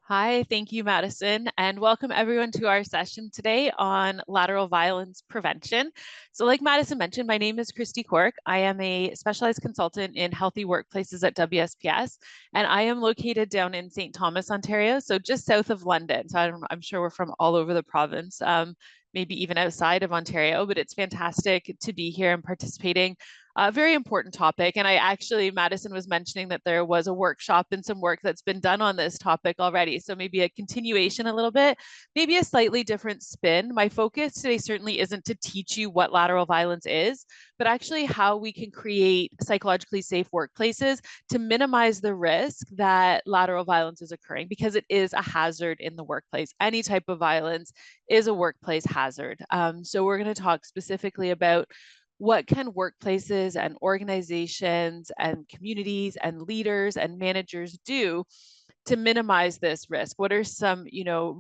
Hi, thank you, Madison, and welcome everyone to our session today on lateral violence prevention. So like Madison mentioned, my name is Christy Cork. I am a specialized consultant in healthy workplaces at WSPS, and I am located down in St. Thomas, Ontario, so just south of London. So I'm sure we're from all over the province, maybe even outside of Ontario, but it's fantastic to be here and participating. A very important topic. And Madison was mentioning that there was a workshop and some work that's been done on this topic already. So maybe a continuation a little bit, maybe a slightly different spin. My focus today certainly isn't to teach you what lateral violence is, but actually how we can create psychologically safe workplaces to minimize the risk that lateral violence is occurring, because it is a hazard in the workplace. Any type of violence is a workplace hazard. So we're going to talk specifically about what can workplaces and organizations and communities and leaders and managers do to minimize this risk? What are some,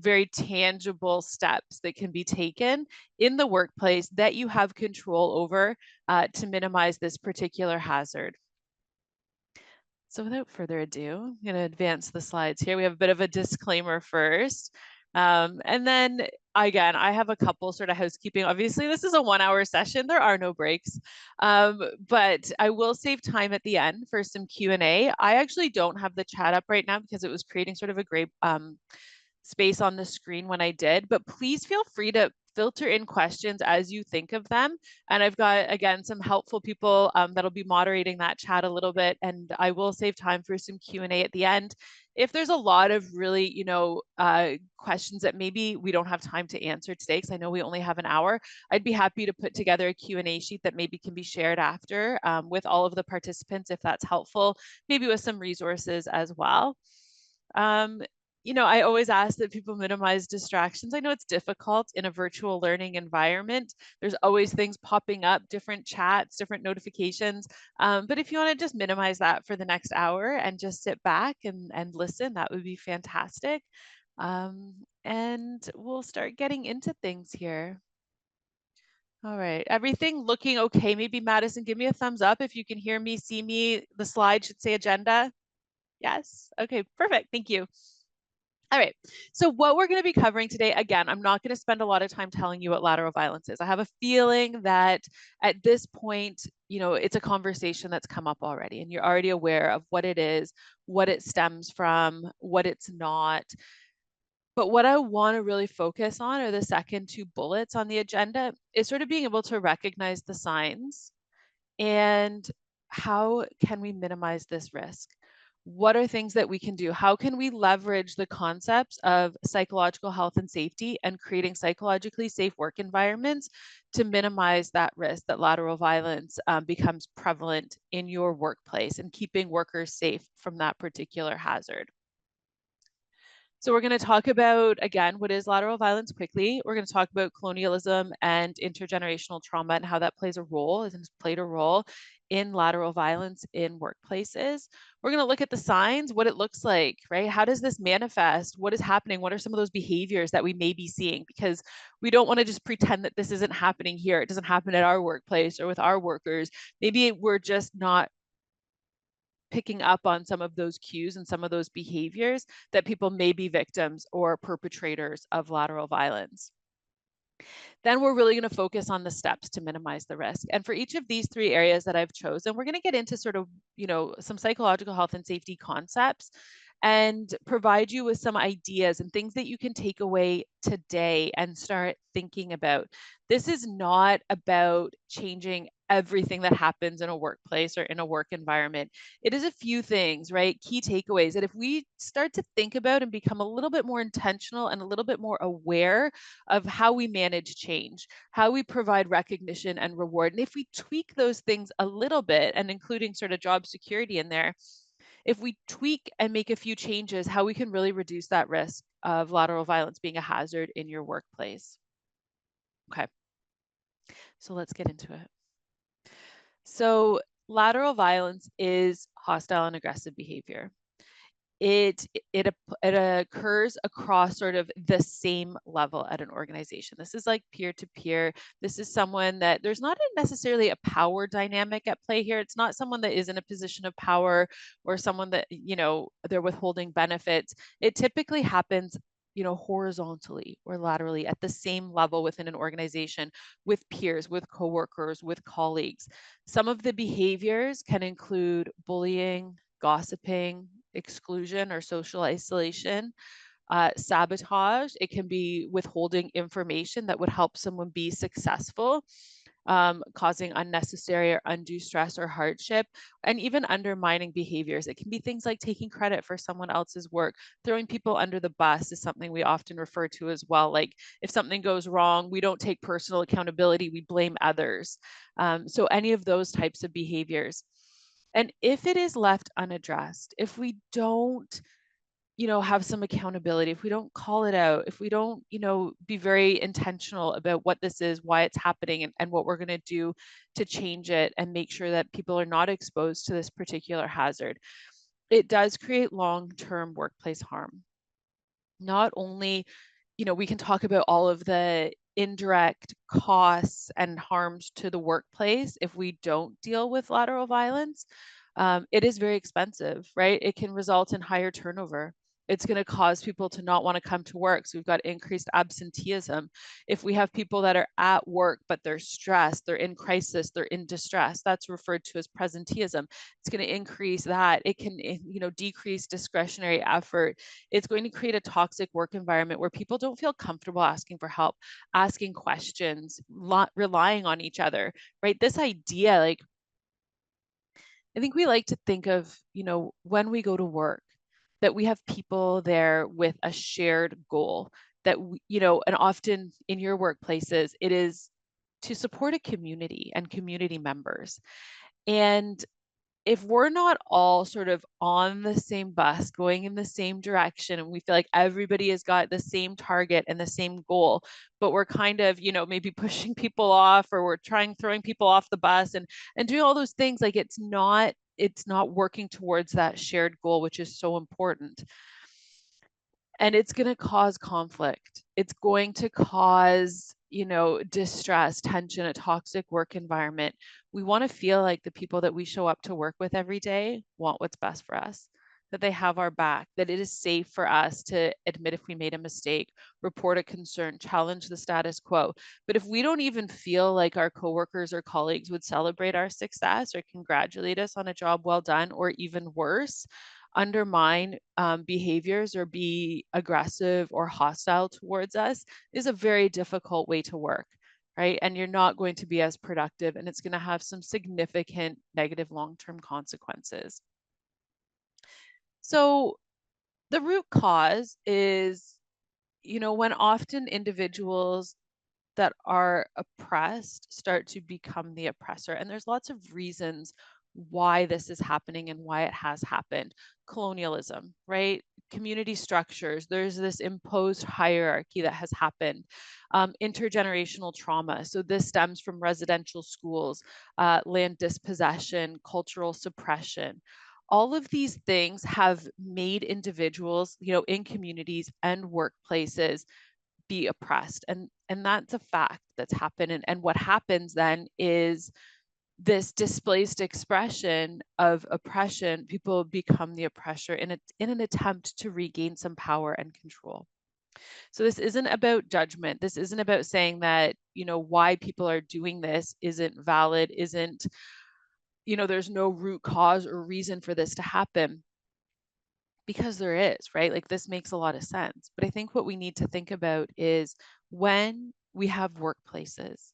very tangible steps that can be taken in the workplace that you have control over to minimize this particular hazard? So without further ado, I'm going to advance the slides here. We have a bit of a disclaimer first. And then again, I have a couple sort of housekeeping. Obviously, this is a 1 hour session. There are no breaks, but I will save time at the end for some Q&A. I actually don't have the chat up right now because it was creating sort of a great space on the screen when I did, but please feel free to filter in questions as you think of them. And I've got, again, some helpful people that'll be moderating that chat a little bit, and I will save time for some Q&A at the end. If there's a lot of really, questions that maybe we don't have time to answer today, because I know we only have an hour, I'd be happy to put together a Q&A sheet that maybe can be shared after with all of the participants, if that's helpful, maybe with some resources as well. I always ask that people minimize distractions. I know it's difficult in a virtual learning environment. There's always things popping up, different chats, different notifications. But if you want to just minimize that for the next hour and just sit back and listen, that would be fantastic. And we'll start getting into things here. All right, everything looking okay? Maybe Madison, give me a thumbs up if you can hear me, see me. The slide should say agenda. Yes, okay, perfect, thank you. All right, so what we're going to be covering today, again, I'm not going to spend a lot of time telling you what lateral violence is. I have a feeling that at this point, it's a conversation that's come up already, and you're already aware of what it is, what it stems from, what it's not. But what I want to really focus on are the second two bullets on the agenda, is sort of being able to recognize the signs and how can we minimize this risk? What are things that we can do? How can we leverage the concepts of psychological health and safety and creating psychologically safe work environments to minimize that risk that lateral violence becomes prevalent in your workplace and keeping workers safe from that particular hazard? So we're going to talk about, again, what is lateral violence quickly. We're going to talk about colonialism and intergenerational trauma and how that plays a role, and has played a role in lateral violence in workplaces. We're going to look at the signs, what it looks like, right? How does this manifest? What is happening? What are some of those behaviors that we may be seeing? Because we don't want to just pretend that this isn't happening here. It doesn't happen at our workplace or with our workers. Maybe we're just not picking up on some of those cues and some of those behaviors that people may be victims or perpetrators of lateral violence. Then we're really going to focus on the steps to minimize the risk. And for each of these three areas that I've chosen, we're going to get into sort of, some psychological health and safety concepts and provide you with some ideas and things that you can take away today and start thinking about. This is not about changing everything that happens in a workplace or in a work environment. It is a few things, right? Key takeaways that if we start to think about and become a little bit more intentional and a little bit more aware of how we manage change, how we provide recognition and reward, and if we tweak those things a little bit, and including sort of job security in there, if we tweak and make a few changes, how we can really reduce that risk of lateral violence being a hazard in your workplace. Okay, so let's get into it. So lateral violence is hostile and aggressive behavior. it occurs across sort of the same level at an organization. This is like peer to peer. This is someone that there's not necessarily a power dynamic at play here. It's not someone that is in a position of power or someone that, they're withholding benefits. It typically happens, horizontally or laterally at the same level within an organization with peers, with coworkers, with colleagues. Some of the behaviors can include bullying, gossiping, exclusion or social isolation, sabotage. It can be withholding information that would help someone be successful, causing unnecessary or undue stress or hardship, and even undermining behaviors. It can be things like taking credit for someone else's work. Throwing people under the bus is something we often refer to as well. Like if something goes wrong, we don't take personal accountability, we blame others. So any of those types of behaviors. And if it is left unaddressed, if we don't, have some accountability, if we don't call it out, if we don't, be very intentional about what this is, why it's happening, and what we're going to do to change it and make sure that people are not exposed to this particular hazard, it does create long-term workplace harm. Not only, we can talk about all of the indirect costs and harms to the workplace if we don't deal with lateral violence. It is very expensive, right? It can result in higher turnover. It's going to cause people to not want to come to work. So we've got increased absenteeism. If we have people that are at work, but they're stressed, they're in crisis, they're in distress, that's referred to as presenteeism. It's going to increase that. It can, decrease discretionary effort. It's going to create a toxic work environment where people don't feel comfortable asking for help, asking questions, relying on each other, right? This idea, like, I think we like to think of, when we go to work, that we have people there with a shared goal that, and often in your workplaces, it is to support a community and community members. And if we're not all sort of on the same bus, going in the same direction, and we feel like everybody has got the same target and the same goal, but we're kind of, maybe pushing people off, or we're throwing people off the bus and doing all those things, like it's not working towards that shared goal, which is so important. And it's going to cause conflict. It's going to cause, distress, tension, a toxic work environment. We want to feel like the people that we show up to work with every day want what's best for us, that they have our back, that it is safe for us to admit if we made a mistake, report a concern, challenge the status quo. But if we don't even feel like our coworkers or colleagues would celebrate our success or congratulate us on a job well done, or even worse, undermine behaviors or be aggressive or hostile towards us, is a very difficult way to work, right? And you're not going to be as productive, and it's going to have some significant negative long-term consequences. So the root cause is, when often individuals that are oppressed start to become the oppressor. And there's lots of reasons why this is happening and why it has happened. Colonialism, right? Community structures, there's this imposed hierarchy that has happened. Intergenerational trauma. So this stems from residential schools, land dispossession, cultural suppression. All of these things have made individuals, in communities and workplaces be oppressed, and that's a fact that's happened. And what happens then is this displaced expression of oppression, people become the oppressor in an attempt to regain some power and control. So this isn't about judgment. This isn't about saying that, why people are doing this isn't valid, isn't, there's no root cause or reason for this to happen, because there is, right? Like, this makes a lot of sense. But I think what we need to think about is, when we have workplaces,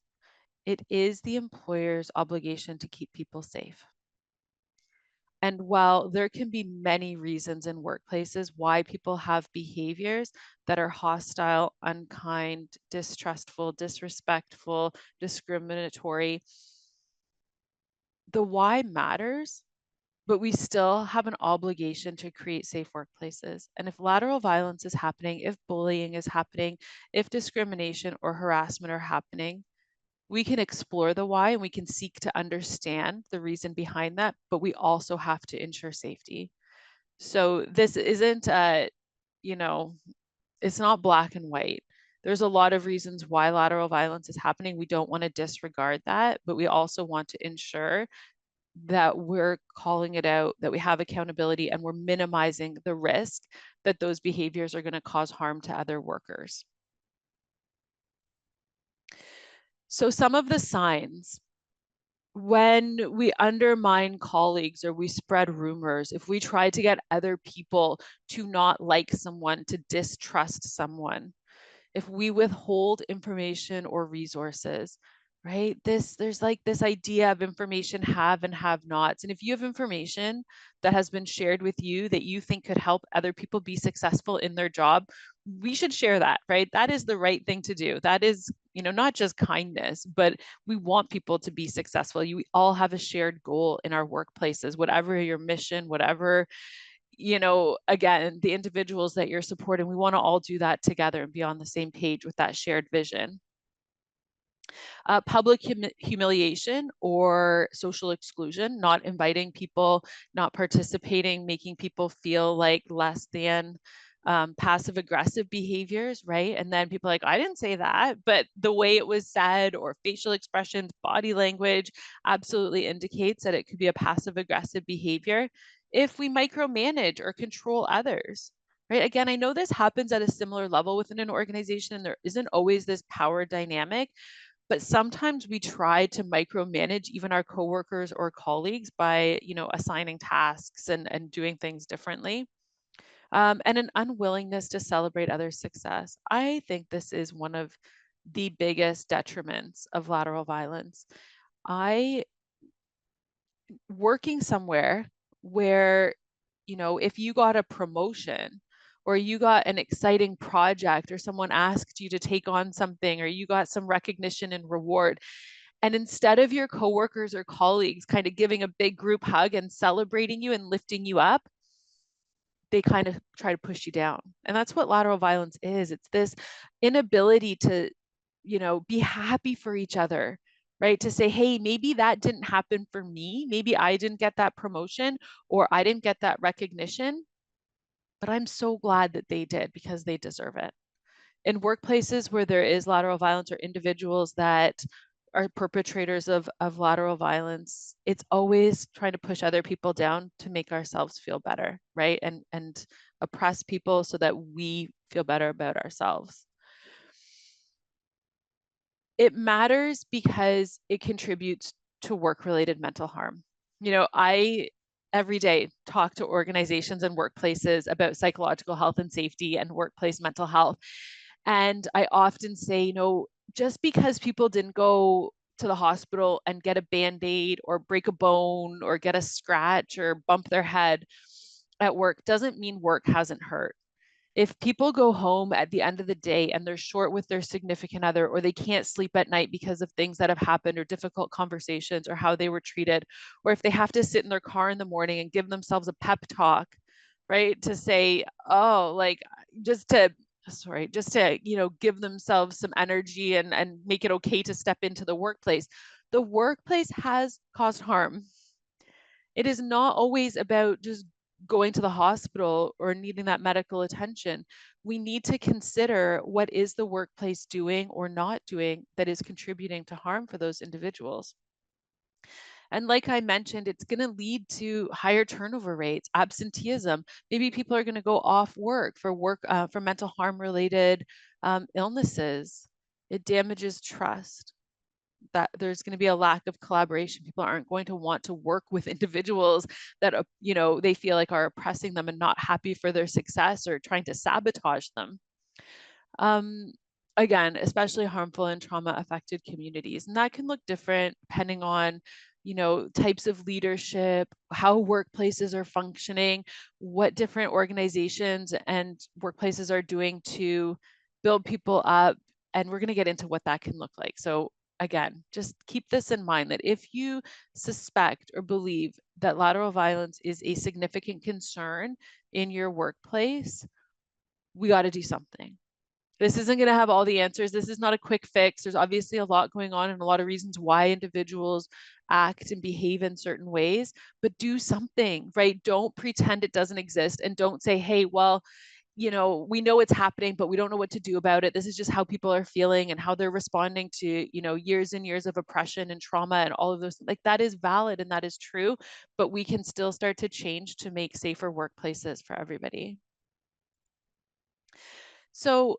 it is the employer's obligation to keep people safe. And while there can be many reasons in workplaces why people have behaviors that are hostile, unkind, distrustful, disrespectful, discriminatory, the why matters, but we still have an obligation to create safe workplaces. And if lateral violence is happening, if bullying is happening, if discrimination or harassment are happening, we can explore the why and we can seek to understand the reason behind that, but we also have to ensure safety. So this isn't, you know, it's not black and white. There's a lot of reasons why lateral violence is happening. We don't want to disregard that, but we also want to ensure that we're calling it out, that we have accountability, and we're minimizing the risk that those behaviors are going to cause harm to other workers. So some of the signs: when we undermine colleagues or we spread rumors, if we try to get other people to not like someone, to distrust someone, if we withhold information or resources, right? There's like this idea of information have and have nots. And if you have information that has been shared with you that you think could help other people be successful in their job, we should share that, right? That is the right thing to do. That is, not just kindness, but we want people to be successful. We all have a shared goal in our workplaces, whatever your mission, whatever, again, the individuals that you're supporting, we want to all do that together and be on the same page with that shared vision. Public humiliation or social exclusion, not inviting people, not participating, making people feel like less than, passive aggressive behaviors, right? And then people are like, I didn't say that, but the way it was said or facial expressions, body language absolutely indicates that it could be a passive aggressive behavior. If we micromanage or control others, right? Again, I know this happens at a similar level within an organization, and there isn't always this power dynamic, but sometimes we try to micromanage even our coworkers or colleagues by, assigning tasks and doing things differently. And an unwillingness to celebrate others' success. I think this is one of the biggest detriments of lateral violence. I working somewhere where, if you got a promotion or you got an exciting project or someone asked you to take on something or you got some recognition and reward, and instead of your coworkers or colleagues kind of giving a big group hug and celebrating you and lifting you up, they kind of try to push you down. And that's what lateral violence is. It's this inability to, be happy for each other, right? To say, hey, maybe that didn't happen for me. Maybe I didn't get that promotion or I didn't get that recognition, but I'm so glad that they did because they deserve it. In workplaces where there is lateral violence or individuals that are perpetrators of lateral violence, it's always trying to push other people down to make ourselves feel better, right? And oppress people so that we feel better about ourselves. It matters because it contributes to work-related mental harm. I every day talk to organizations and workplaces about psychological health and safety and workplace mental health. And I often say, just because people didn't go to the hospital and get a band-aid or break a bone or get a scratch or bump their head at work doesn't mean work hasn't hurt. If people go home at the end of the day and they're short with their significant other, or they can't sleep at night because of things that have happened or difficult conversations or how they were treated, or if they have to sit in their car in the morning and give themselves a pep talk, right? To say, oh, like just to, sorry, just to, give themselves some energy and make it okay to step into the workplace. The workplace has caused harm. It is not always about just going to the hospital or needing that medical attention. We need to consider what is the workplace doing or not doing that is contributing to harm for those individuals. And like I mentioned, it's going to lead to higher turnover rates, absenteeism. Maybe people are going to go off work for mental harm related illnesses. It damages trust. That there's going to be a lack of collaboration. People aren't going to want to work with individuals that, they feel like are oppressing them and not happy for their success or trying to sabotage them. Um, Again, especially harmful in trauma affected communities. And that can look different depending on, types of leadership, how workplaces are functioning, what different organizations and workplaces are doing to build people up. And we're going to get into what that can look like. So again, just keep this in mind that if you suspect or believe that lateral violence is a significant concern in your workplace, we got to do something. This isn't going to have all the answers. This is not a quick fix. There's obviously a lot going on and a lot of reasons why individuals act and behave in certain ways, but do something, right? Don't pretend it doesn't exist, and don't say, hey, well, you know, we know it's happening, but we don't know what to do about it. This is just how people are feeling and how they're responding to, you know, years and years of oppression and trauma and all of those. Like, that is valid and that is true, but we can still start to change to make safer workplaces for everybody. So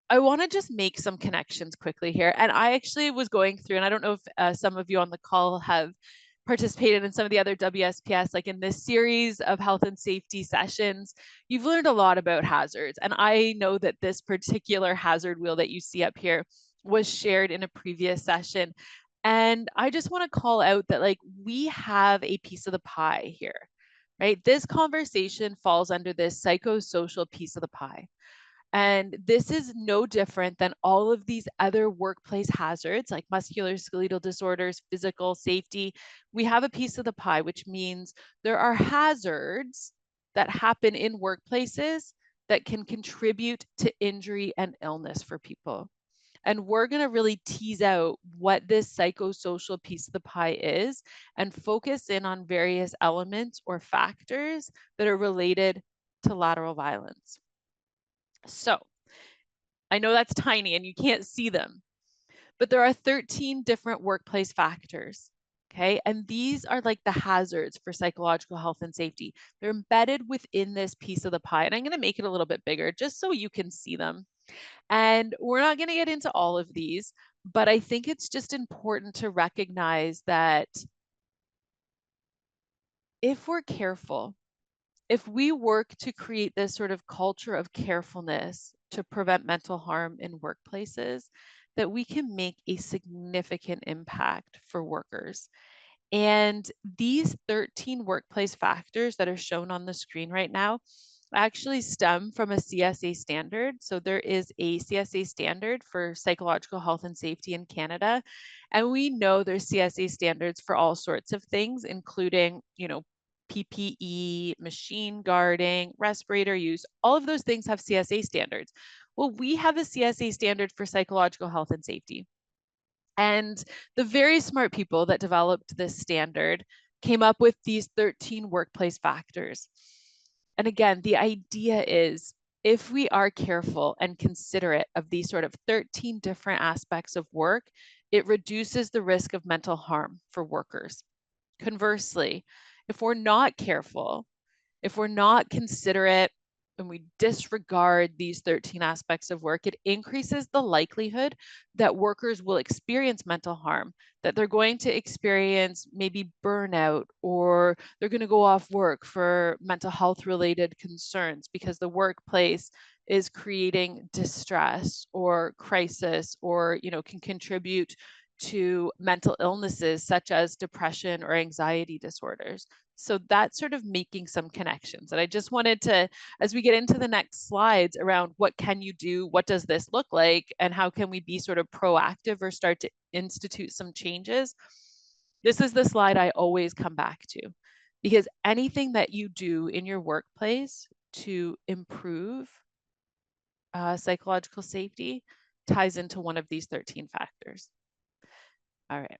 I want to just make some connections quickly here. And I actually was going through, and I don't know if some of you on the call have participated in some of the other WSPS, like in this series of health and safety sessions, you've learned a lot about hazards. And I know that this particular hazard wheel that you see up here was shared in a previous session. And I just want to call out that, like, we have a piece of the pie here, right? This conversation falls under this psychosocial piece of the pie. And this is no different than all of these other workplace hazards like musculoskeletal disorders, physical safety. We have a piece of the pie, which means there are hazards that happen in workplaces that can contribute to injury and illness for people. And we're going to really tease out what this psychosocial piece of the pie is and focus in on various elements or factors that are related to lateral violence. So I know that's tiny and you can't see them, but there are 13 different workplace factors. Okay. And these are like the hazards for psychological health and safety. They're embedded within this piece of the pie. And I'm going to make it a little bit bigger just so you can see them. And we're not going to get into all of these, but I think it's just important to recognize that if we're careful, if we work to create this sort of culture of carefulness to prevent mental harm in workplaces, that we can make a significant impact for workers. And these 13 workplace factors that are shown on the screen right now actually stem from a CSA standard. So there is a CSA standard for psychological health and safety in Canada. And we know there's CSA standards for all sorts of things, including, you know, PPE, machine guarding, respirator use, all of those things have CSA standards. Well, we have a CSA standard for psychological health and safety. And the very smart people that developed this standard came up with these 13 workplace factors. And again, the idea is if we are careful and considerate of these sort of 13 different aspects of work, it reduces the risk of mental harm for workers. Conversely, if we're not careful, if we're not considerate, and we disregard these 13 aspects of work, it increases the likelihood that workers will experience mental harm, that they're going to experience maybe burnout, or they're going to go off work for mental health related concerns because the workplace is creating distress or crisis, or, you know, can contribute to mental illnesses such as depression or anxiety disorders. So that's sort of making some connections. And I just wanted to, as we get into the next slides around what can you do, what does this look like, and how can we be sort of proactive or start to institute some changes, this is the slide I always come back to, because anything that you do in your workplace to improve psychological safety ties into one of these 13 factors. All right.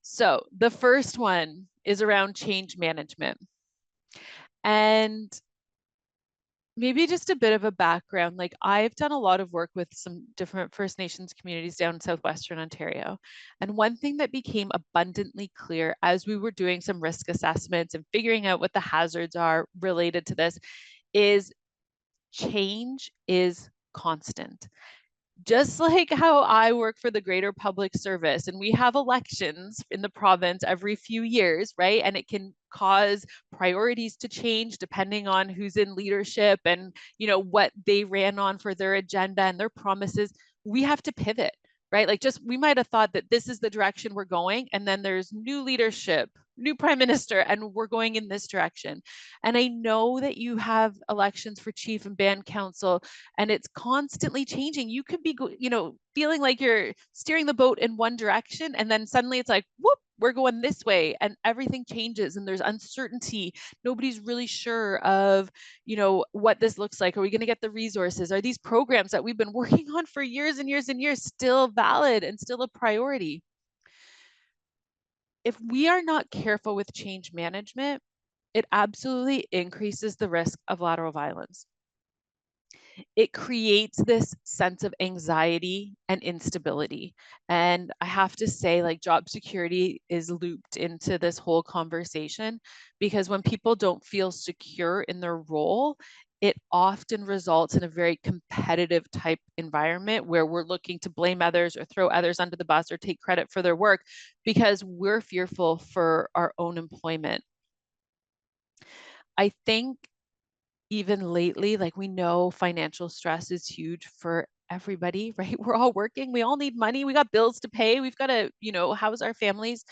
So the first one is around change management. And maybe just a bit of a background, like I've done a lot of work with some different First Nations communities down in Southwestern Ontario. And one thing that became abundantly clear as we were doing some risk assessments and figuring out what the hazards are related to this is change is constant. Just like how I work for the Greater Public Service and we have elections in the province every few years, right? And it can cause priorities to change depending on who's in leadership and, you know, what they ran on for their agenda and their promises. We have to pivot, right? Like, just we might have thought that this is the direction we're going, and then there's new leadership new prime minister, and we're going in this direction. And I know that you have elections for chief and band council, and it's constantly changing. You could be, feeling like you're steering the boat in one direction, and then suddenly it's like, whoop, we're going this way, and everything changes, and there's uncertainty. Nobody's really sure of, what this looks like. Are we going to get the resources? Are these programs that we've been working on for years and years and years still valid and still a priority? If we are not careful with change management, it absolutely increases the risk of lateral violence. It creates this sense of anxiety and instability. And I have to say, like, job security is looped into this whole conversation, because when people don't feel secure in their role, it often results in a very competitive type environment where we're looking to blame others or throw others under the bus or take credit for their work because we're fearful for our own employment. I think even lately, like, we know financial stress is huge for everybody, right? We're all working, we all need money, we got bills to pay, we've got to, house our families.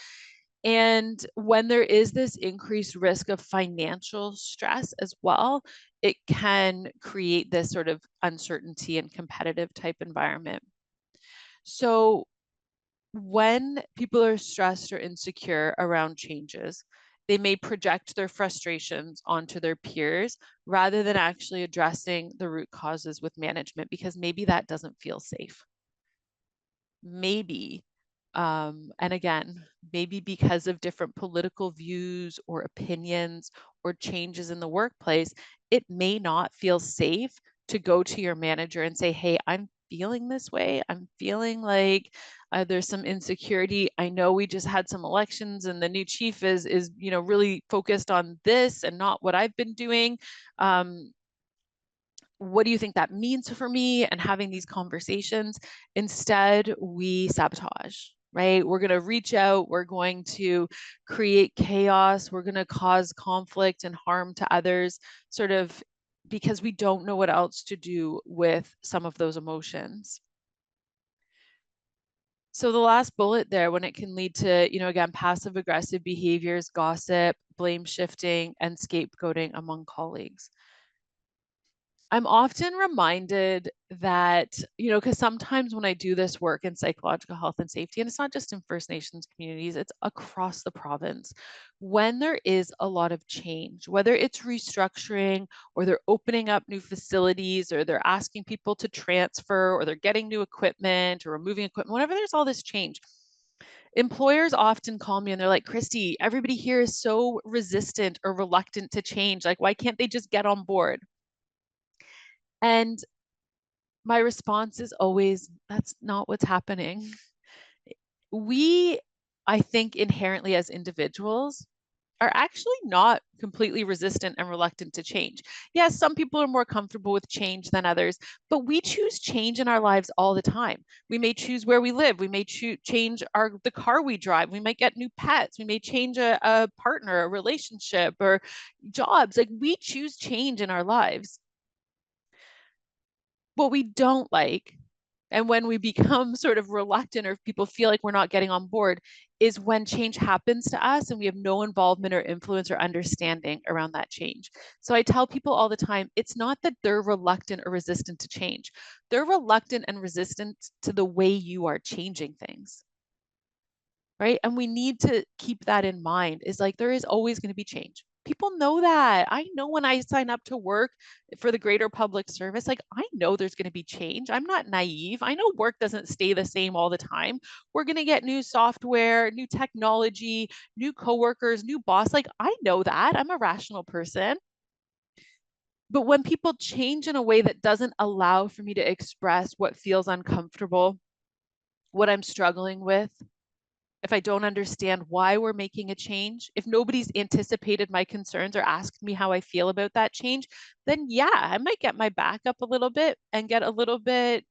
And when there is this increased risk of financial stress as well, it can create this sort of uncertainty and competitive type environment. So when people are stressed or insecure around changes, they may project their frustrations onto their peers rather than actually addressing the root causes with management, because maybe that doesn't feel safe. Maybe, and again, maybe because of different political views or opinions or changes in the workplace, it may not feel safe to go to your manager and say, hey, I'm feeling this way. I'm feeling like there's some insecurity. I know we just had some elections and the new chief is really focused on this and not what I've been doing. What do you think that means for me? And having these conversations. Instead, we sabotage, right? We're going to reach out, we're going to create chaos, we're going to cause conflict and harm to others, sort of because we don't know what else to do with some of those emotions. So the last bullet there, when it can lead to, again, passive aggressive behaviors, gossip, blame shifting, and scapegoating among colleagues. I'm often reminded that, because sometimes when I do this work in psychological health and safety, and it's not just in First Nations communities, it's across the province, when there is a lot of change, whether it's restructuring or they're opening up new facilities or they're asking people to transfer or they're getting new equipment or removing equipment, whenever there's all this change, employers often call me and they're like, Christy, everybody here is so resistant or reluctant to change. Like, why can't they just get on board? And my response is always, that's not what's happening. We, I think, inherently as individuals, are actually not completely resistant and reluctant to change. Yes, some people are more comfortable with change than others, but we choose change in our lives all the time. We may choose where we live. We may change the car we drive. We might get new pets. We may change a partner, a relationship, or jobs. Like, we choose change in our lives. What we don't like, and when we become sort of reluctant or people feel like we're not getting on board, is when change happens to us and we have no involvement or influence or understanding around that change. So I tell people all the time, it's not that they're reluctant or resistant to change. They're reluctant and resistant to the way you are changing things. Right? And we need to keep that in mind, is like, there is always going to be change. People know that. I know when I sign up to work for the greater public service, like, I know there's going to be change. I'm not naive. I know work doesn't stay the same all the time. We're going to get new software, new technology, new coworkers, new boss. Like, I know that. I'm a rational person. But when people change in a way that doesn't allow for me to express what feels uncomfortable, what I'm struggling with, if I don't understand why we're making a change, if nobody's anticipated my concerns or asked me how I feel about that change, then yeah, I might get my back up a little bit and get a little bit,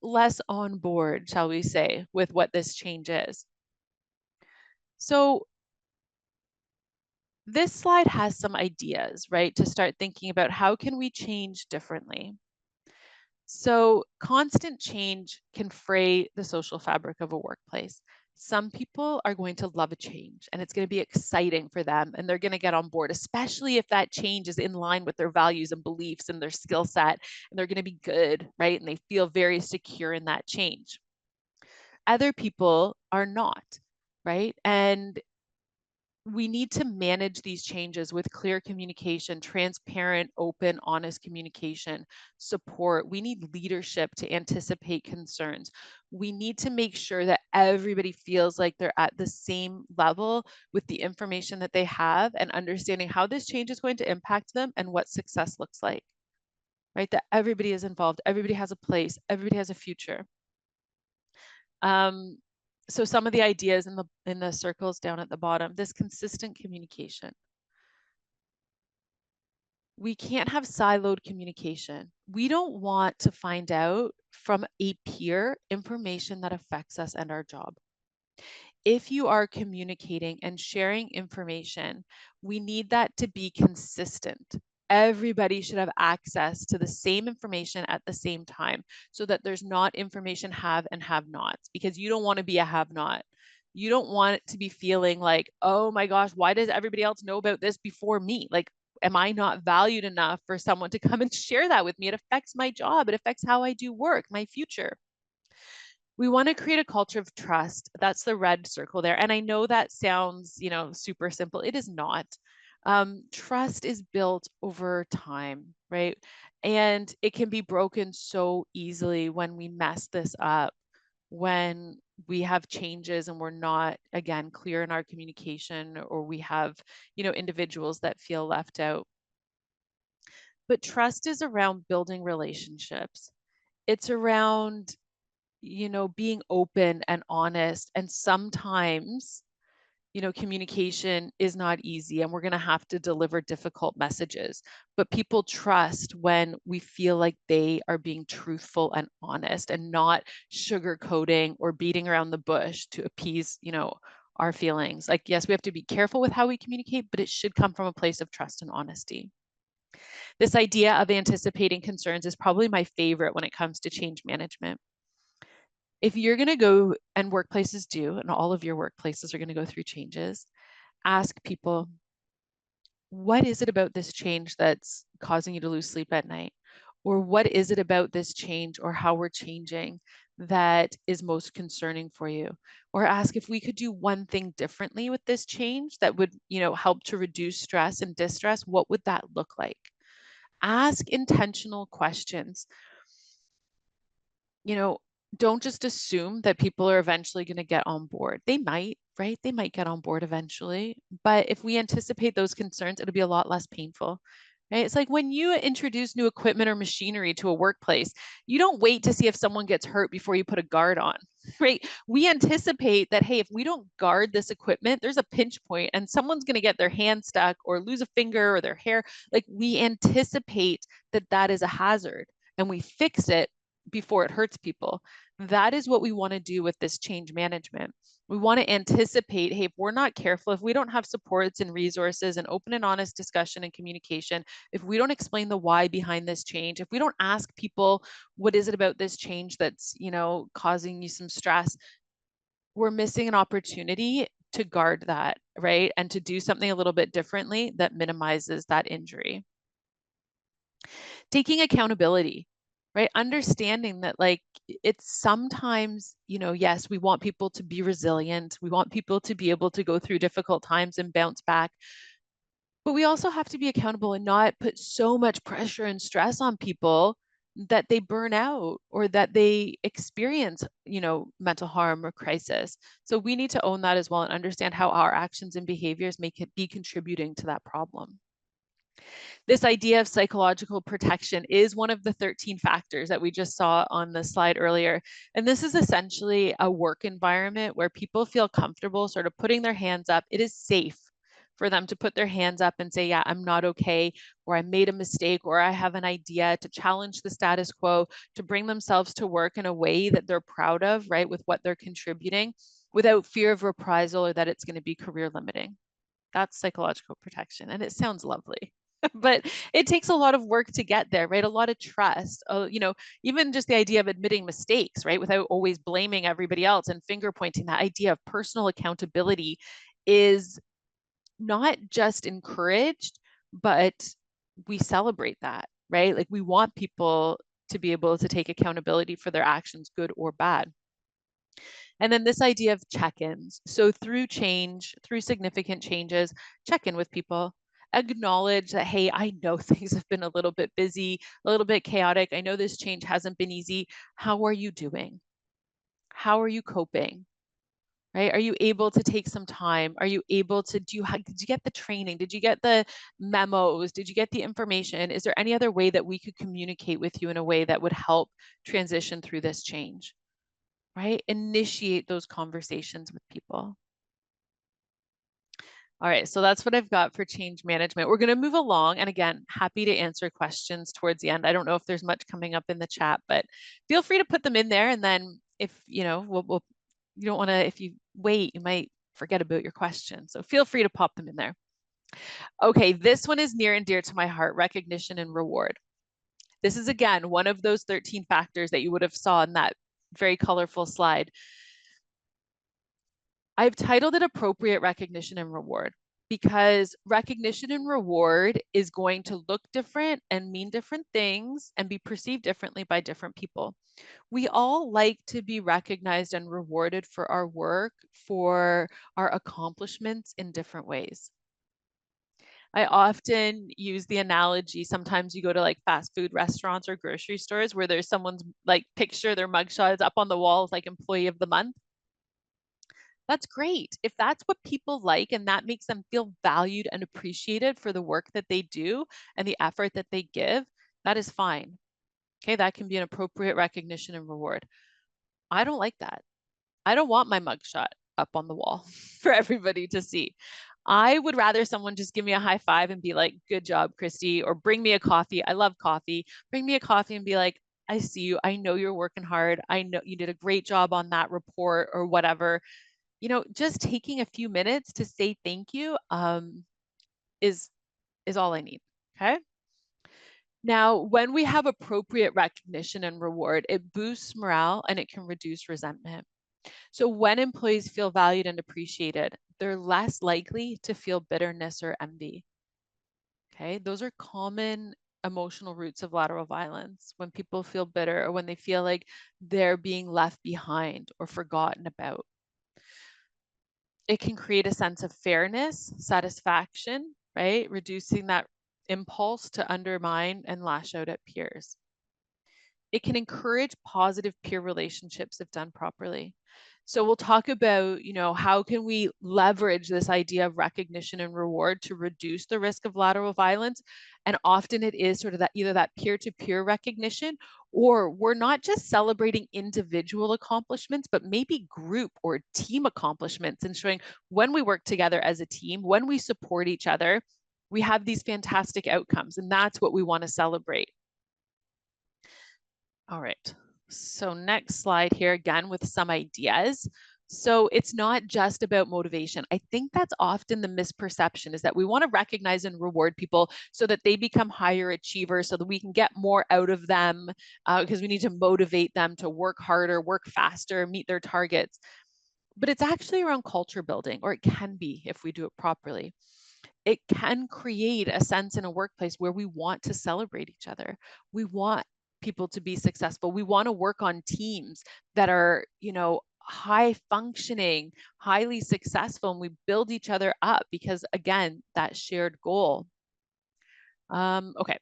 less on board, shall we say, with what this change is. So this slide has some ideas, right, to start thinking about how can we change differently. So constant change can fray the social fabric of a workplace. Some people are going to love a change and it's going to be exciting for them and they're going to get on board, especially if that change is in line with their values and beliefs and their skill set, and they're going to be good, right? And they feel very secure in that change. Other people are not, right? And we need to manage these changes with clear communication, transparent, open, honest communication, support. We need leadership to anticipate concerns. We need to make sure that everybody feels like they're at the same level with the information that they have and understanding how this change is going to impact them and what success looks like, right? That everybody is involved, everybody has a place, everybody has a future. So some of the ideas in the circles down at the bottom, this consistent communication. We can't have siloed communication. We don't want to find out from a peer information that affects us and our job. If you are communicating and sharing information, we need that to be consistent. Everybody should have access to the same information at the same time so that there's not information have and have nots, because you don't want to be a have not. You don't want it to be feeling like, oh my gosh, why does everybody else know about this before me? Like, am I not valued enough for someone to come and share that with me? It affects my job. It affects how I do work, my future. We want to create a culture of trust. That's the red circle there. And I know that sounds, super simple. It is not. Trust is built over time, right? And it can be broken so easily when we mess this up, when we have changes and we're not, again, clear in our communication, or we have, individuals that feel left out. But trust is around building relationships. It's around being open and honest. And sometimes, communication is not easy and we're going to have to deliver difficult messages. But people trust when we feel like they are being truthful and honest and not sugarcoating or beating around the bush to appease, our feelings. Like, yes, we have to be careful with how we communicate, but it should come from a place of trust and honesty. This idea of anticipating concerns is probably my favorite when it comes to change management. If you're going to go, and workplaces do, and all of your workplaces are going to go through changes, ask people, what is it about this change that's causing you to lose sleep at night? Or what is it about this change or how we're changing that is most concerning for you? Or ask if we could do one thing differently with this change that would, help to reduce stress and distress, what would that look like? Ask intentional questions. Don't just assume that people are eventually going to get on board. They might, right? They might get on board eventually. But if we anticipate those concerns, it'll be a lot less painful, right? It's like when you introduce new equipment or machinery to a workplace, you don't wait to see if someone gets hurt before you put a guard on, right? We anticipate that, hey, if we don't guard this equipment, there's a pinch point and someone's going to get their hand stuck or lose a finger or their hair. Like, we anticipate that that is a hazard and we fix it before it hurts people. That is what we want to do with this change management. We want to anticipate, hey, if we're not careful, if we don't have supports and resources and open and honest discussion and communication, if we don't explain the why behind this change, if we don't ask people, what is it about this change that's, causing you some stress, we're missing an opportunity to guard that, right? And to do something a little bit differently that minimizes that injury. Taking accountability, right? Understanding that, like, it's sometimes, yes, we want people to be resilient. We want people to be able to go through difficult times and bounce back. But we also have to be accountable and not put so much pressure and stress on people that they burn out or that they experience, mental harm or crisis. So we need to own that as well and understand how our actions and behaviors may be contributing to that problem. This idea of psychological protection is one of the 13 factors that we just saw on the slide earlier. And this is essentially a work environment where people feel comfortable sort of putting their hands up. It is safe for them to put their hands up and say, yeah, I'm not okay, or I made a mistake, or I have an idea, to challenge the status quo, to bring themselves to work in a way that they're proud of, right, with what they're contributing, without fear of reprisal or that it's going to be career limiting. That's psychological protection, and it sounds lovely. But it takes a lot of work to get there, right? A lot of trust. Even just the idea of admitting mistakes, right? Without always blaming everybody else and finger pointing, that idea of personal accountability is not just encouraged, but we celebrate that, right? Like we want people to be able to take accountability for their actions, good or bad. And then this idea of check-ins. So through change, through significant changes, check in with people. Acknowledge that, hey, I know things have been a little bit busy, a little bit chaotic. I know this change hasn't been easy. How are you doing? How are you coping? Right? Are you able to take some time? Are you able to did you get the training? Did you get the memos? Did you get the information? Is there any other way that we could communicate with you in a way that would help transition through this change? Right? Initiate those conversations with people. All right, so that's what I've got for change management. We're going to move along. And again, happy to answer questions towards the end. I don't know if there's much coming up in the chat, but feel free to put them in there. And then if, you don't want to, if you wait, you might forget about your question. So feel free to pop them in there. Okay, this one is near and dear to my heart, recognition and reward. This is, again, one of those 13 factors that you would have saw in that very colorful slide. I've titled it appropriate recognition and reward because recognition and reward is going to look different and mean different things and be perceived differently by different people. We all like to be recognized and rewarded for our work, for our accomplishments in different ways. I often use the analogy, sometimes you go to like fast food restaurants or grocery stores where there's someone's like picture, their mugshot is up on the wall as like employee of the month. That's great. If that's what people like and that makes them feel valued and appreciated for the work that they do and the effort that they give, that is fine. Okay, that can be an appropriate recognition and reward. I don't like that. I don't want my mugshot up on the wall for everybody to see. I would rather someone just give me a high five and be like, good job, Christy, or bring me a coffee. I love coffee. Bring me a coffee and be like, I see you. I know you're working hard. I know you did a great job on that report or whatever. Just taking a few minutes to say thank you is all I need. Okay. Now, when we have appropriate recognition and reward, it boosts morale and it can reduce resentment. So when employees feel valued and appreciated, they're less likely to feel bitterness or envy. Okay, those are common emotional roots of lateral violence, when people feel bitter or when they feel like they're being left behind or forgotten about. It can create a sense of fairness, satisfaction, right? Reducing that impulse to undermine and lash out at peers. It can encourage positive peer relationships if done properly. So we'll talk about, how can we leverage this idea of recognition and reward to reduce the risk of lateral violence? And often it is sort of that either that peer-to-peer recognition, or we're not just celebrating individual accomplishments, but maybe group or team accomplishments, and showing when we work together as a team, when we support each other, we have these fantastic outcomes. And that's what we want to celebrate. All right, so next slide here again with some ideas. So it's not just about motivation. I think that's often the misperception, is that we want to recognize and reward people so that they become higher achievers, so that we can get more out of them, because we need to motivate them to work harder, work faster, meet their targets. But it's actually around culture building, or it can be if we do it properly. It can create a sense in a workplace where we want to celebrate each other. We want people to be successful. We want to work on teams that are, high functioning, highly successful, and we build each other up because, again, that shared goal. Okay.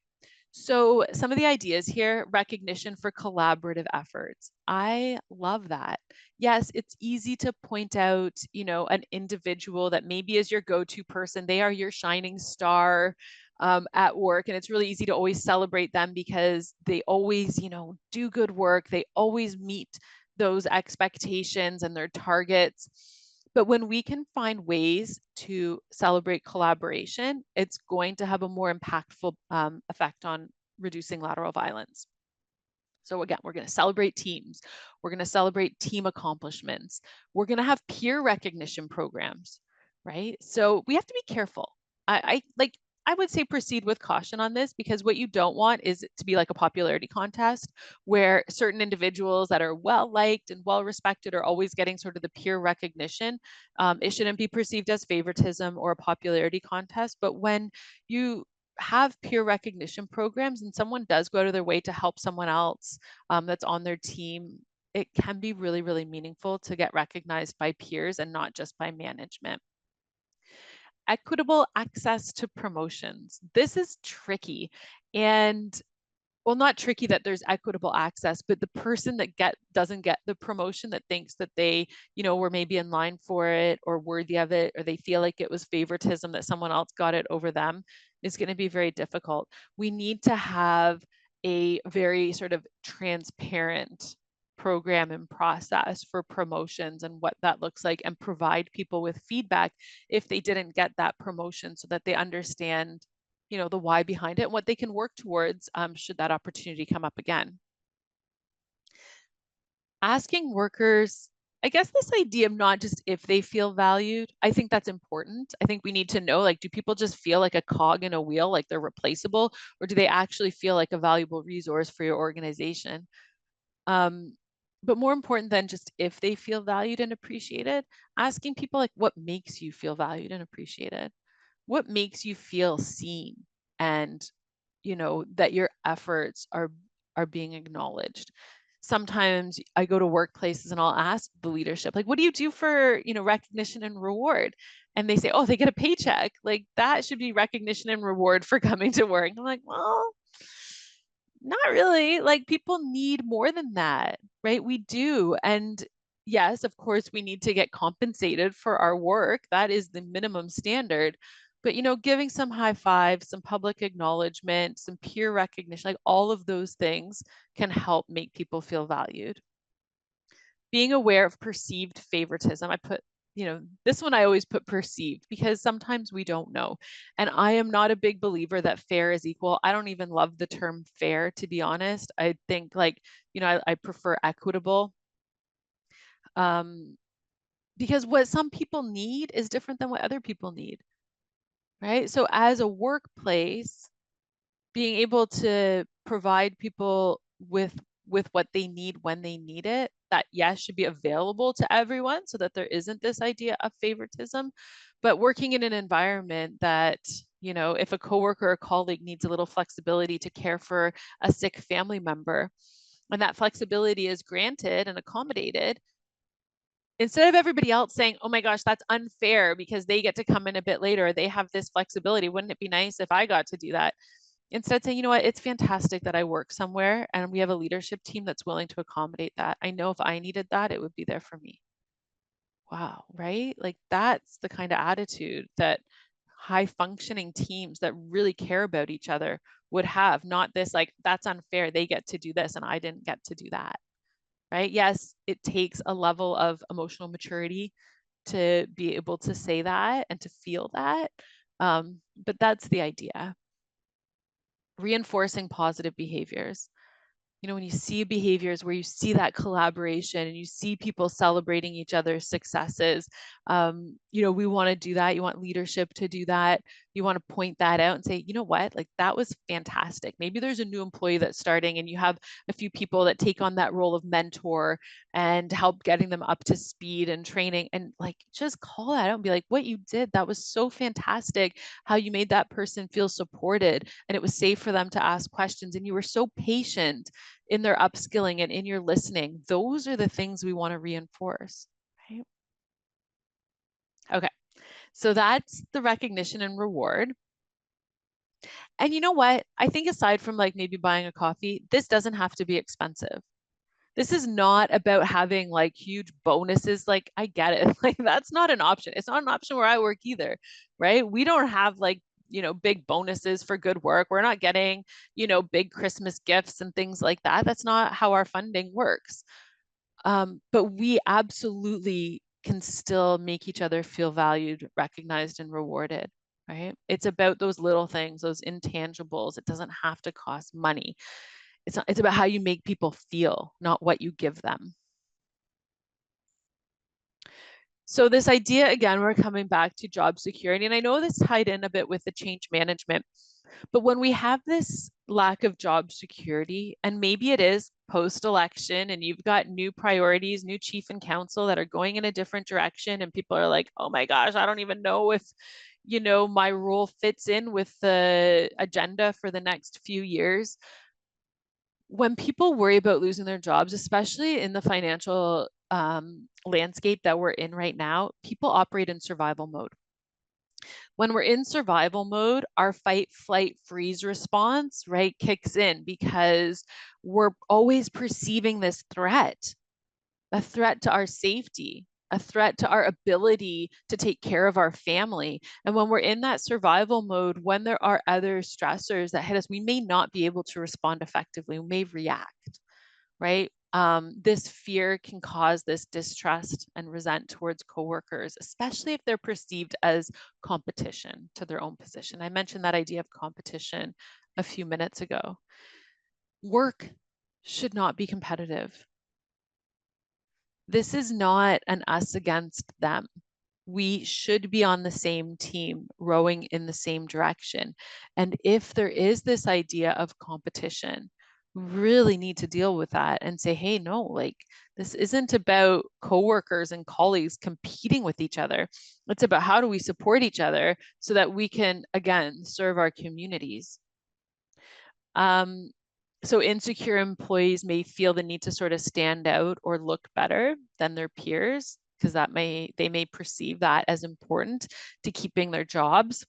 So some of the ideas here: recognition for collaborative efforts. I love that. Yes, it's easy to point out, an individual that maybe is your go-to person. They are your shining star at work. And it's really easy to always celebrate them because they always, do good work. They always meet those expectations and their targets. But when we can find ways to celebrate collaboration, it's going to have a more impactful effect on reducing lateral violence. So again, we're going to celebrate teams. We're going to celebrate team accomplishments. We're going to have peer recognition programs, right? So we have to be careful. I like I would say proceed with caution on this, because what you don't want is it to be like a popularity contest where certain individuals that are well liked and well respected are always getting sort of the peer recognition. It shouldn't be perceived as favoritism or a popularity contest. But when you have peer recognition programs and someone does go out of their way to help someone else that's on their team, it can be really, really meaningful to get recognized by peers and not just by management. Equitable access to promotions. This is tricky. And well, not tricky that there's equitable access, but the person that doesn't get the promotion, that thinks that they, were maybe in line for it or worthy of it, or they feel like it was favoritism that someone else got it over them, is going to be very difficult. We need to have a very sort of transparent program and process for promotions and what that looks like, and provide people with feedback if they didn't get that promotion, so that they understand the why behind it and what they can work towards should that opportunity come up again. Asking workers, I guess this idea of not just if they feel valued, I think that's important. I think we need to know, like, do people just feel like a cog in a wheel, like they're replaceable, or do they actually feel like a valuable resource for your organization? But more important than just if they feel valued and appreciated, asking people like, what makes you feel valued and appreciated? What makes you feel seen, and that your efforts are being acknowledged? Sometimes I go to workplaces and I'll ask the leadership, like, what do you do for recognition and reward? And they say, oh, they get a paycheck. Like, that should be recognition and reward for coming to work. I'm like, well, not really. Like, people need more than that, right? We do. And yes, of course, we need to get compensated for our work. That is the minimum standard. But, giving some high fives, some public acknowledgement, some peer recognition, like all of those things can help make people feel valued. Being aware of perceived favoritism. I put, this one I always put perceived, because sometimes we don't know. And I am not a big believer that fair is equal. I don't even love the term fair, to be honest. I think, like, I prefer equitable. Because what some people need is different than what other people need, right? So as a workplace, being able to provide people with what they need when they need it, that yes, should be available to everyone, so that there isn't this idea of favoritism. But working in an environment that, if a coworker or colleague needs a little flexibility to care for a sick family member, and that flexibility is granted and accommodated, instead of everybody else saying, oh my gosh, that's unfair because they get to come in a bit later, they have this flexibility, wouldn't it be nice if I got to do that? Instead, saying, you know what, it's fantastic that I work somewhere and we have a leadership team that's willing to accommodate that. I know if I needed that, it would be there for me. Wow, right? Like, that's the kind of attitude that high functioning teams that really care about each other would have, not this, like, that's unfair, they get to do this and I didn't get to do that, right? Yes, it takes a level of emotional maturity to be able to say that and to feel that. But that's the idea. Reinforcing positive behaviors. When you see behaviors where you see that collaboration and you see people celebrating each other's successes, we want to do that. You want leadership to do that. You want to point that out and say, you know what, like, that was fantastic. Maybe there's a new employee that's starting and you have a few people that take on that role of mentor and help getting them up to speed and training, and like, just call that out and be like, what you did, that was so fantastic, how you made that person feel supported and it was safe for them to ask questions and you were so patient in their upskilling and in your listening. Those are the things we want to reinforce, right? Okay, so that's the recognition and reward. And you know what? I think aside from, like, maybe buying a coffee, this doesn't have to be expensive. This is not about having like huge bonuses. Like, I get it. Like, that's not an option. It's not an option where I work either, right? We don't have, like, big bonuses for good work. We're not getting, big Christmas gifts and things like that. That's not how our funding works. But we absolutely can still make each other feel valued, recognized, and rewarded, right? It's about those little things, those intangibles. It doesn't have to cost money. It's about how you make people feel, not what you give them. So this idea, again, we're coming back to job security. And I know this tied in a bit with the change management, but when we have this lack of job security, and maybe it is post-election and you've got new priorities, new chief and council that are going in a different direction, and people are like, oh my gosh, I don't even know if, my role fits in with the agenda for the next few years. When people worry about losing their jobs, especially in the financial landscape that we're in right now, people operate in survival mode. When we're in survival mode, our fight, flight, freeze response, right, kicks in because we're always perceiving this threat, a threat to our safety, a threat to our ability to take care of our family. And when we're in that survival mode, when there are other stressors that hit us, we may not be able to respond effectively. We may react, right? This fear can cause this distrust and resent towards coworkers, especially if they're perceived as competition to their own position. I mentioned that idea of competition a few minutes ago. Work should not be competitive. This is not an us against them. We should be on the same team, rowing in the same direction. And if there is this idea of competition, really need to deal with that and say, hey, no, like this isn't about coworkers and colleagues competing with each other. It's about how do we support each other so that we can, again, serve our communities. So insecure employees may feel the need to sort of stand out or look better than their peers because they may perceive that as important to keeping their jobs.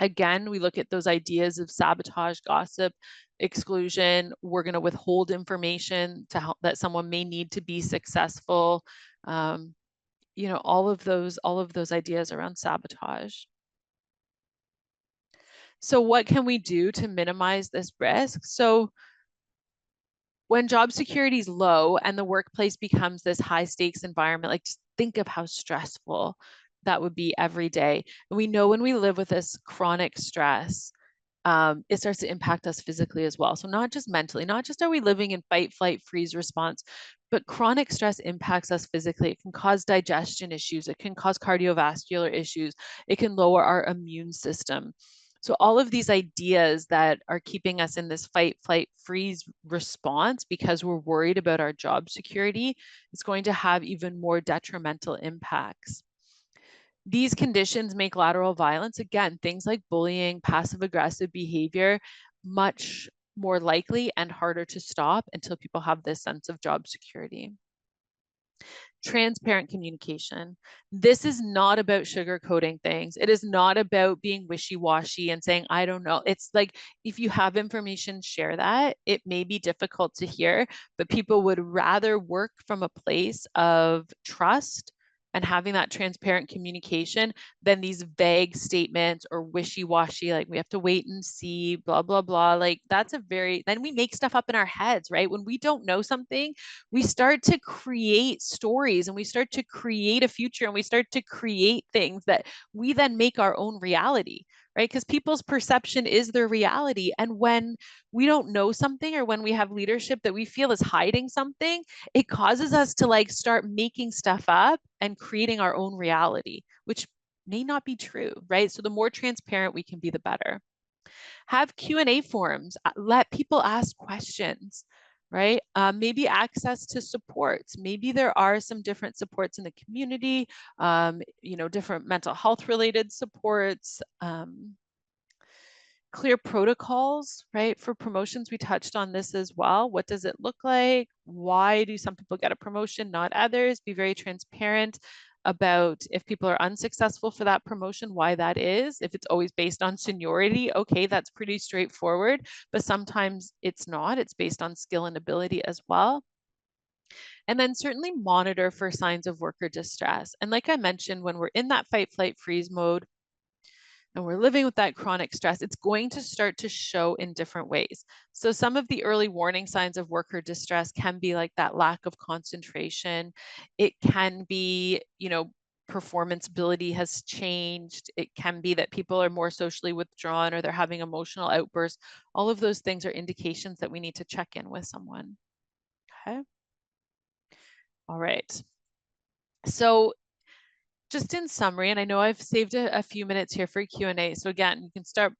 Again, we look at those ideas of sabotage, gossip, exclusion. We're going to withhold information to help that someone may need to be successful. All of those ideas around sabotage. So what can we do to minimize this risk? So when job security is low and the workplace becomes this high stakes environment, like just think of how stressful that would be every day. And we know when we live with this chronic stress, it starts to impact us physically as well. So not just mentally, not just are we living in fight, flight, freeze response, but chronic stress impacts us physically. It can cause digestion issues. It can cause cardiovascular issues. It can lower our immune system. So all of these ideas that are keeping us in this fight, flight, freeze response because we're worried about our job security is going to have even more detrimental impacts. These conditions make lateral violence, again, things like bullying, passive aggressive behavior, much more likely and harder to stop until people have this sense of job security. Transparent communication. This is not about sugarcoating things. It is not about being wishy-washy and saying, I don't know. It's like, if you have information, share that. It may be difficult to hear, but people would rather work from a place of trust and having that transparent communication than these vague statements or wishy-washy, like we have to wait and see, blah, blah, blah. Like then we make stuff up in our heads, right? When we don't know something, we start to create stories and we start to create a future and we start to create things that we then make our own reality, right? Because people's perception is their reality. And when we don't know something or when we have leadership that we feel is hiding something, it causes us to like start making stuff up and creating our own reality, which may not be true, right? So the more transparent we can be, the better. Have Q&A forums, let people ask questions, right? Maybe access to supports. Maybe there are some different supports in the community, different mental health related supports, clear protocols, right? For promotions, we touched on this as well. What does it look like? Why do some people get a promotion, not others? Be very transparent about if people are unsuccessful for that promotion, why that is. If it's always based on seniority, okay, that's pretty straightforward, but sometimes it's not. It's based on skill and ability as well. And then certainly monitor for signs of worker distress. And like I mentioned, when we're in that fight, flight, freeze mode, and we're living with that chronic stress, it's going to start to show in different ways. So some of the early warning signs of worker distress can be like that lack of concentration. It can be, performance ability has changed. It can be that people are more socially withdrawn or they're having emotional outbursts. All of those things are indications that we need to check in with someone. Okay. All right. So just in summary, and I know I've saved a few minutes here for Q&A. So again, you can start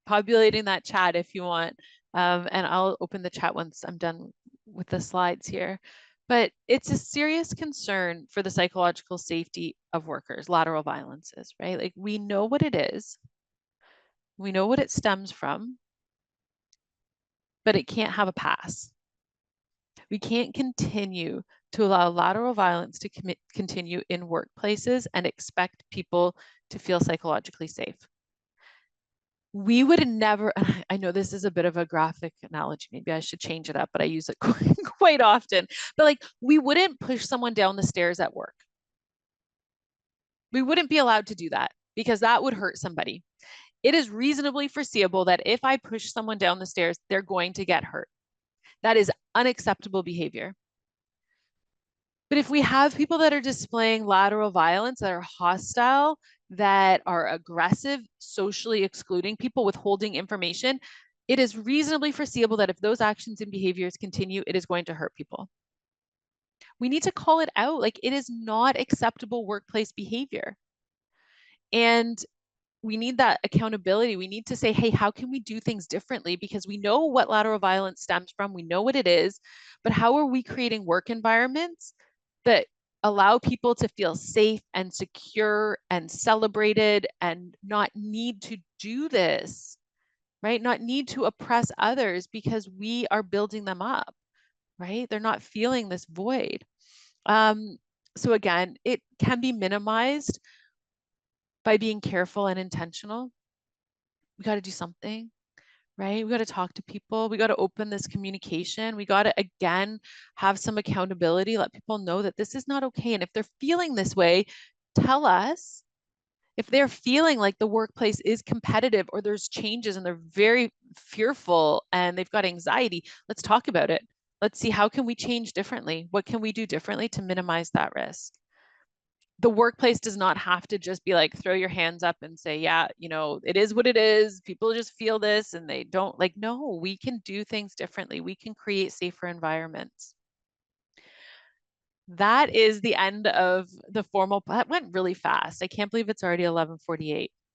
populating that chat if you want. And I'll open the chat once I'm done with the slides here. But it's a serious concern for the psychological safety of workers, lateral violences, right? Like we know what it is. We know what it stems from, but it can't have a pass. We can't continue to allow lateral violence to continue in workplaces and expect people to feel psychologically safe. We would never, I know this is a bit of a graphic analogy, maybe I should change it up, but I use it quite often. But like, we wouldn't push someone down the stairs at work. We wouldn't be allowed to do that because that would hurt somebody. It is reasonably foreseeable that if I push someone down the stairs, they're going to get hurt. That is unacceptable behavior. But if we have people that are displaying lateral violence, that are hostile, that are aggressive, socially excluding people, withholding information, it is reasonably foreseeable that if those actions and behaviors continue, it is going to hurt people. We need to call it out. Like, it is not acceptable workplace behavior. And we need that accountability. We need to say, hey, how can we do things differently? Because we know what lateral violence stems from, we know what it is, but how are we creating work environments that allow people to feel safe and secure and celebrated and not need to do this, right? Not need to oppress others because we are building them up, right? They're not feeling this void. So again, it can be minimized by being careful and intentional. We got to do something, right? We got to talk to people. We got to open this communication. We got to, again, have some accountability, let people know that this is not okay. And if they're feeling this way, tell us. If they're feeling like the workplace is competitive or there's changes and they're very fearful and they've got anxiety, let's talk about it. Let's see, how can we change differently? What can we do differently to minimize that risk? The workplace does not have to just be like, throw your hands up and say, yeah, you know, it is what it is. People just feel this and they don't like, no, we can do things differently. We can create safer environments. That is the end of the formal, that went really fast. I can't believe it's already 11:48.